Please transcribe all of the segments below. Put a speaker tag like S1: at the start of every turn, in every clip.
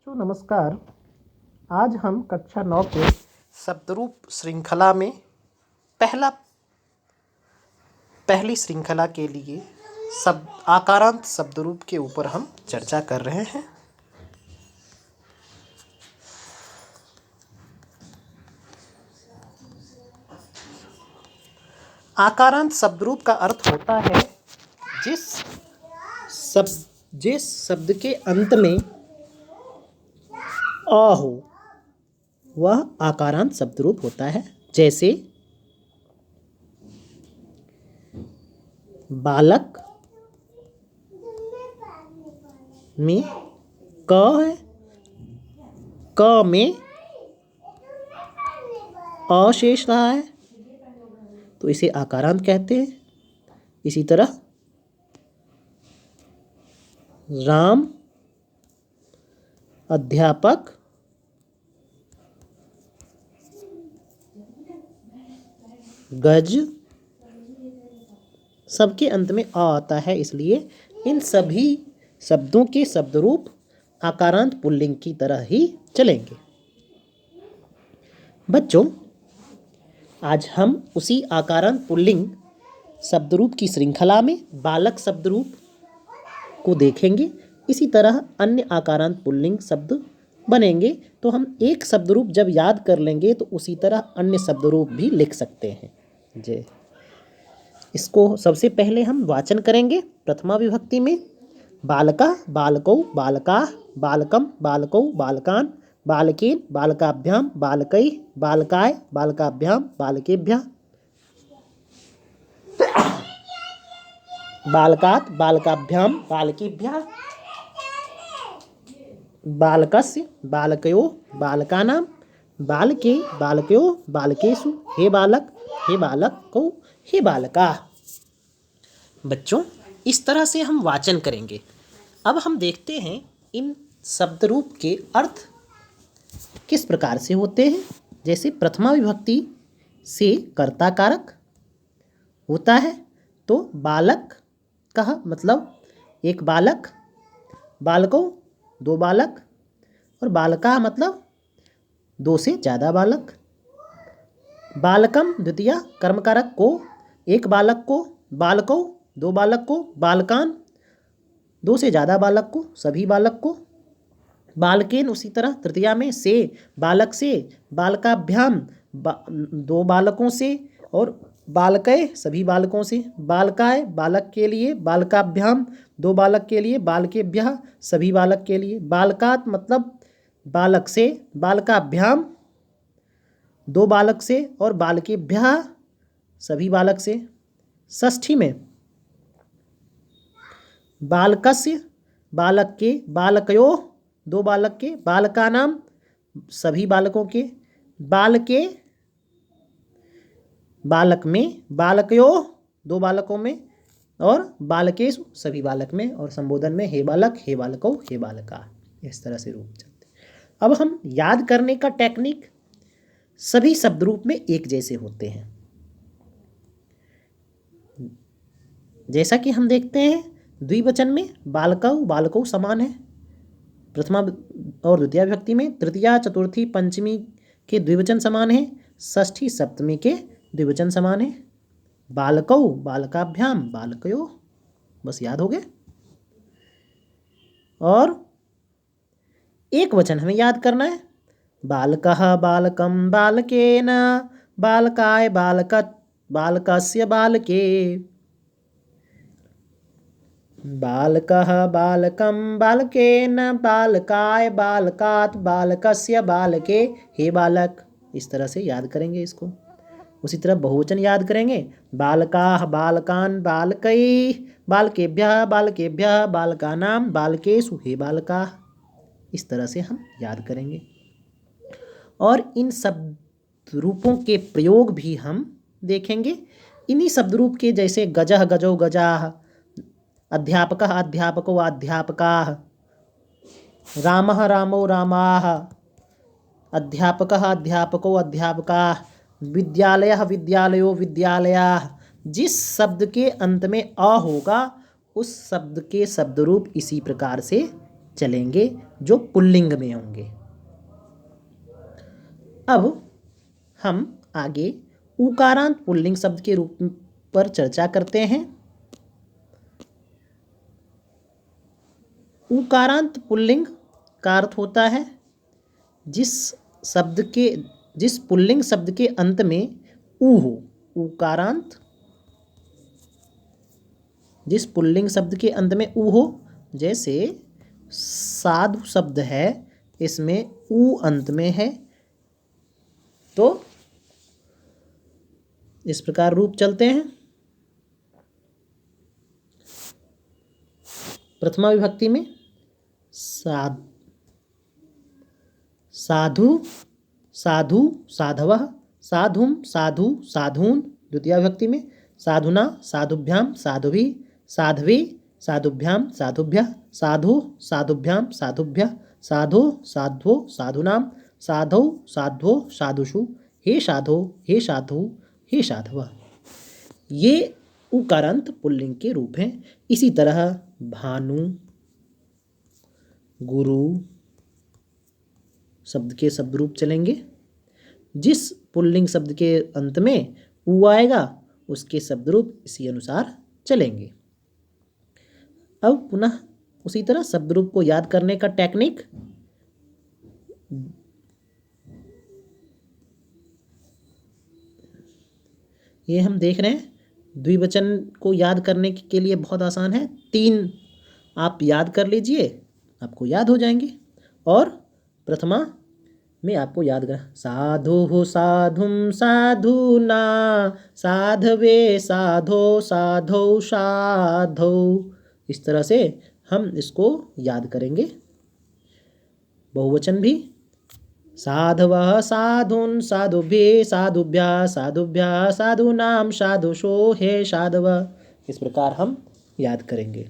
S1: नमस्कार। आज हम कक्षा 9 के शब्दरूप श्रृंखला में पहली श्रृंखला के लिए आकारांत शब्दरूप के ऊपर हम चर्चा कर रहे हैं। आकारांत शब्दरूप का अर्थ होता है जिस शब्द के अंत में आ हो वह आकारांत शब्दरूप होता है। जैसे बालक में क है, क में अ शेष रहा है तो इसे आकारांत कहते हैं। इसी तरह राम अध्यापक गज सबके अंत में आ आता है, इसलिए इन सभी शब्दों के शब्दरूप आकारांत पुल्लिंग की तरह ही चलेंगे। बच्चों, आज हम उसी आकारांत पुल्लिंग शब्दरूप की श्रृंखला में बालक शब्दरूप को देखेंगे। इसी तरह अन्य आकारांत पुल्लिंग शब्द बनेंगे, तो हम एक शब्दरूप जब याद कर लेंगे तो उसी तरह अन्य शब्दरूप भी लिख सकते हैं। इसको सबसे पहले हम वाचन करेंगे। प्रथमा विभक्ति में बालका, बालकौ, बालका, बालकम, बालकौ, बालकान, बालकेन, बालकाभ्याम, बालकै, बालकाय, बालकाभ्याम, बालकेभ्यः, बालकात्, बालकाभ्याम, बालकेभ्यः, बालकस्य, बालकयोः, बालकानां, बालके, बालकयोः, बालकेषु, हे बालक, हे बालकौ, हे बालका। बच्चों, इस तरह से हम वाचन करेंगे। अब हम देखते हैं इन शब्दरूप के अर्थ किस प्रकार से होते हैं। जैसे प्रथमा विभक्ति से कर्ता कारक होता है तो बालक का मतलब एक बालक, बालकों दो बालक, और बालका मतलब दो से ज़्यादा बालक। बालकम द्वितीय कर्मकारक को एक बालक को, बालकों दो बालक को, बालकान दो से ज़्यादा बालक को, सभी बालक को। बालकेन उसी तरह तृतीया में से बालक से, बालकाभ्याम दो बालकों से, और बालकय सभी बालकों से, बालकाय बालक के लिए, बालकाभ्याम दो बालक के लिए, बालकेभ्यः सभी बालक के लिए। बालकात् मतलब बालक से, बालकाभ्याम दो बालक से, और बालकेभ्यः सभी बालक से। षष्ठी में बालकस्य बालक के, बालकयोः दो बालक के, बालकानां सभी बालकों के, बालके बालक में, बालकयोः दो बालकों में, और बालकेषु सभी बालक में, और संबोधन में हे बालक, हे बालकौ, हे बालका। इस तरह से रूप चलते। अब हम याद करने का टेक्निक सभी शब्दरूप में एक जैसे होते हैं। जैसा कि हम देखते हैं द्विवचन में बालकौ बालकौ समान है। प्रथमा और द्वितीय विभक्ति में तृतीया चतुर्थी पंचमी के द्विवचन समान है। षष्ठी सप्तमी के द्विवचन समान है। बालकौ बालकाभ्याम बालकयोः, बस याद हो गए। और एक वचन हमें याद करना है। बालकः बालकं बालकेन, बालकाय बालकस्य बालके, बालकः बालकं बालकेन, बालकाय बालकात् बालकस्य बालके, हे बालक। इस तरह से याद करेंगे इसको। उसी तरह बहुवचन याद करेंगे। बालकाः बालकान् बालकैः, बालकेभ्यः बालकेभ्यः, बालकानां बालकेषु, हे बालकाः। इस तरह से हम याद करेंगे। और इन शब्द रूपों के प्रयोग भी हम देखेंगे। इन्हीं शब्द रूप के जैसे गजः गजौ गजाः, अध्यापकः अध्यापकौ अध्यापकाः, रामः रामौ रामाः, अध्यापकः अध्यापकौ अध्यापकाः, विद्यालयः विद्यालयो विद्यालयाः। जिस शब्द के अंत में अ होगा उस शब्द के शब्द रूप इसी प्रकार से चलेंगे जो पुल्लिंग में होंगे। अब हम आगे उकारांत पुल्लिंग शब्द के रूप पर चर्चा करते हैं। उकारांत पुल्लिंग का अर्थ होता है जिस पुल्लिंग शब्द के अंत में ऊ हो। उकारांत जिस पुल्लिंग शब्द के अंत में ऊ हो, जैसे साधु शब्द है, इसमें ऊ अंत में है, तो इस प्रकार रूप चलते हैं। प्रथमा विभक्ति में साधु, साधु, साधवः, साधुम, साधु, साधून। द्वितीया विभक्ति में साधुना, साधुभ्याम, साधुभिः, साध्वी, साधुभ्याम, साधुभ्यः, साधु, साधुभ्याम, साधुभ्यः, साधो, साध्वो, साधूनां, साधौ, साध्वो, साधुषु, हे साधो, हे साधु, हे साधवः। ये उकारांत पुल्लिंग के रूप हैं। इसी तरह भानु, गुरु शब्द के शब्द रूप चलेंगे। जिस पुल्लिंग शब्द के अंत में ऊ आएगा उसके शब्द रूप इसी अनुसार चलेंगे। अब पुनः उसी तरह शब्द रूप को याद करने का टेक्निक। ये हम देख रहे हैं, द्विवचन को याद करने के लिए बहुत आसान है। 3 आप याद कर लीजिए, आपको याद हो जाएंगे। और प्रथमा में आपको याद कर साधु, साधुम, साधुना, साधवे, साधो, साधौ, साधौ। इस तरह से हम इसको याद करेंगे। बहुवचन भी साधवः, साधून्, साधुभिः, साधुभ्यः, साधुभ्यः, साधूनां, साधुषो, हे साधव। इस प्रकार हम याद करेंगे।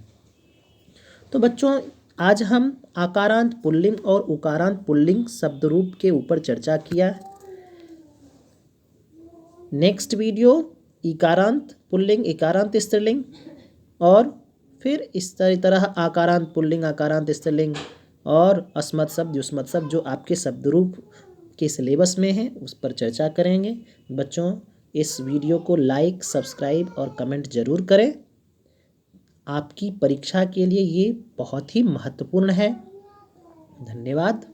S1: तो बच्चों, आज हम आकारांत पुल्लिंग और उकारांत पुल्लिंग शब्द रूप के ऊपर चर्चा किया। नेक्स्ट वीडियो इकारांत पुल्लिंग, इकारांत स्त्रीलिंग, और फिर इस तरह आकारांत पुल्लिंग, आकारांत स्त्रीलिंग और अस्मत् शब्द, युष्मत् शब्द जो आपके शब्द रूप के सिलेबस में है उस पर चर्चा करेंगे। बच्चों, इस वीडियो को लाइक, सब्सक्राइब और कमेंट जरूर करें। आपकी परीक्षा के लिए ये बहुत ही महत्वपूर्ण है। धन्यवाद।